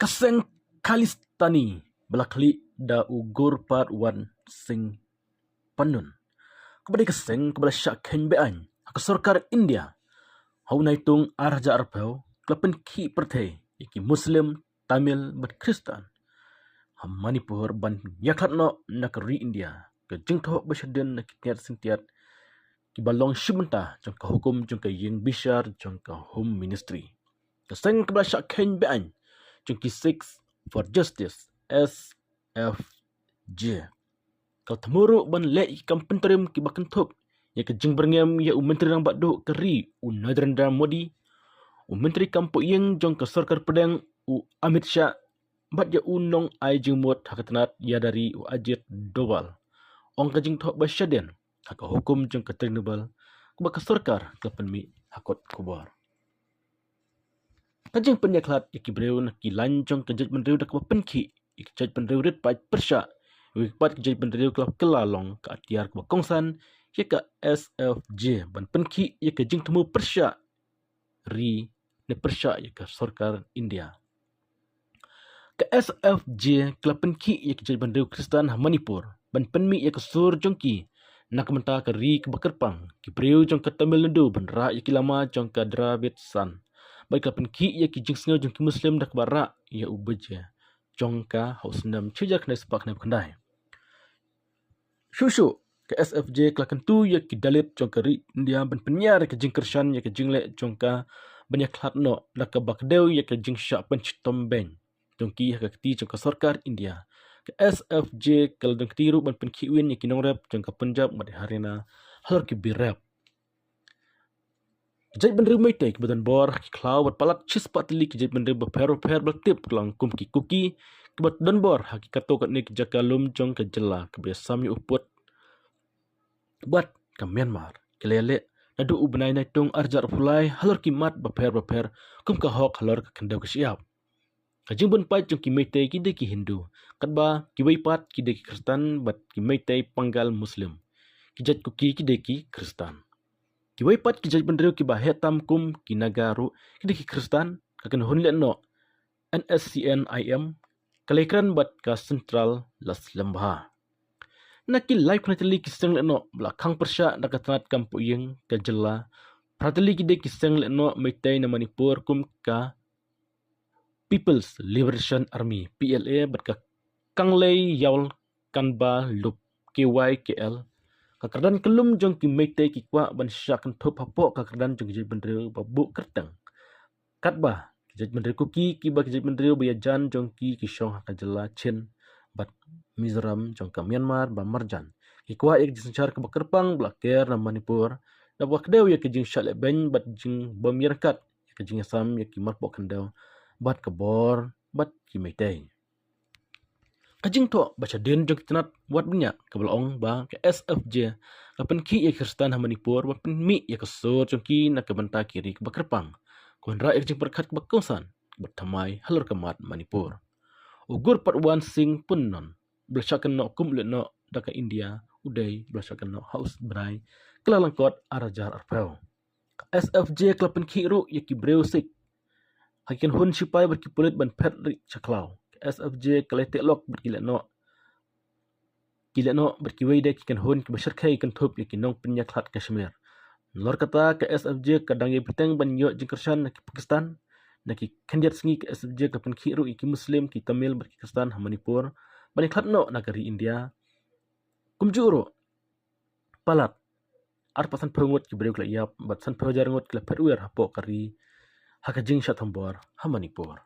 Kaseng Kalistani belakli da ugur part 1 sing panun. Kepada keseng kepada syak ken bean. Ke Sarkar India. Hau naitung arja arpau kelapen ki perthe iki Muslim, Tamil, bat Kristen. Manipur ban yaklat no nakari India. Ke jengtho basyaden nak kiat sintiat ki balong shimenta jong ka hukum jong ka yeng bishar jong ka home ministry. Keseng kepada syak ken bean. Jong ki 6 for justice SFJ. Kalau temuruk ban lek kam penterim ki bakentuk ya ke jeng berngam ya menteri nang bakdo keri Narendra Modi menteri kampuk yeng jong ke Sarkar Pedang Amit Shah bat ya nong ai jengmot hakatanat ya dari Ajit Doval ong ka jeng tok basyaden hak hukum jong ke Trinubal ke Sarkar kelapan mi hakot kubar. Kajeng penyaklat iki breu nak ki lanjong ke jaj penreu dak penki ik jaj penreu rit pai persya wipat ke jaj penreu kelap kelalong ke atiar ke kongsan ya ke SFJ ban penki ya ke jeng temu persya ri ne persya ya ke Sarkar India. Ke SFJ kelap penki ya ke jaj penreu Kristen Manipur ban penmi ya ke sur jongki nak menta ke ri ke bakerpang ki breu jong ke Tamil Nadu ban ra ya ki lama jong ke Dravid San. Baiklah penki ya ki jing sengaja jong ki Muslim dak barak ya ubeja jong ka hausnam chejak na sepak na kandai. Shushu ke SFJ kelakan tu ya ki dalit jong ka ri India ban penyar ke jing Krishan ya ke jing le jong ka banyak khatno dak ka bakdeu ya ke jing syak penchitom ben jong ki ya ke ti jong ka Sarkar India. Ke SFJ kal dong tiru ban penki win ya ki nongrep jong ka Punjab mad Haryana halor ki birap. Kijai benreu meitai kebetulan bor ki klau bat palat cis patli kijai benreu bapero per beltip kelang kum ki kuki kebat dan bor hakikat to kat ni kijakalum jong ke jela kebiasam yu uput bat ke Myanmar kelele nadu ubnai naitung arjar pulai halor ki mat baper kum ka hok halor ke kendau ke siap kajing bun pai jong ki meitai ki de ki Hindu katba ki weipat ki de ki Kristen bat ki meitai panggal Muslim kijat kuki ki de ki Kristen. Ki weipat ki jaj benreu ki bahetam kum ki nagaru ki deki Kristen kaken hunle no NSCNIM kalekran bat ka Central Las Lembah. Naki live prateli ki seng le no belakang persya nakatanat kampu yeng ka jela prateli ki deki seng le no meitai na Manipur kum ka People's Liberation Army PLA bat ka kanglei yaul kanba lup KYKL kakardan kelum jong ki meitai ki kwa ban syak top hapok kakardan jong jaj benreu babu kerteng katba jaj benreu kuki ki ba jaj benreu bayajan jong ki shong hakajela chen bat Mizoram jong ka Myanmar ba marjan ki kwa ek jisenchar ke bakerpang blaker na Manipur na wakdeu ya ke jing syak le ben bat jing bom yerkat ke jing asam ya ki marpok kendau bat kebor bat ki meitai kajing to baca den jong tenat wat banyak ke belong ba ke SFJ kapan ki ya Kristen Manipur ba mi ya ke sur jong ki nak ke benta kiri ke bakerpang kun ra ek jing perkat ke bakongsan bertamai halor kemat Manipur ugur part 1 sing pun non belsakan no kum le no daka India udai belsakan no haus brai kelalangkot arajar arpau SFJ klapen ki ru ya ki breu sik hakin hun sipai berkipulit ban pet ri chaklau SFJ kaletek lok berkilat no berkiwai dek kan hun ke besyarkai kan thup yakin nong penyaklat Kashmir lor kata ke SFJ kadang ye peteng ban yo jingkershan ke Pakistan naki kandiat sengi ke SFJ kapan khiru iki Muslim ki Tamil berki Kristen Manipur ban khat no nagari India kumjuro palat ar pasan pengut ki breu kla yap bat san pejar ngot kla perwer hapo kari hakajing shatambor ha Manipur.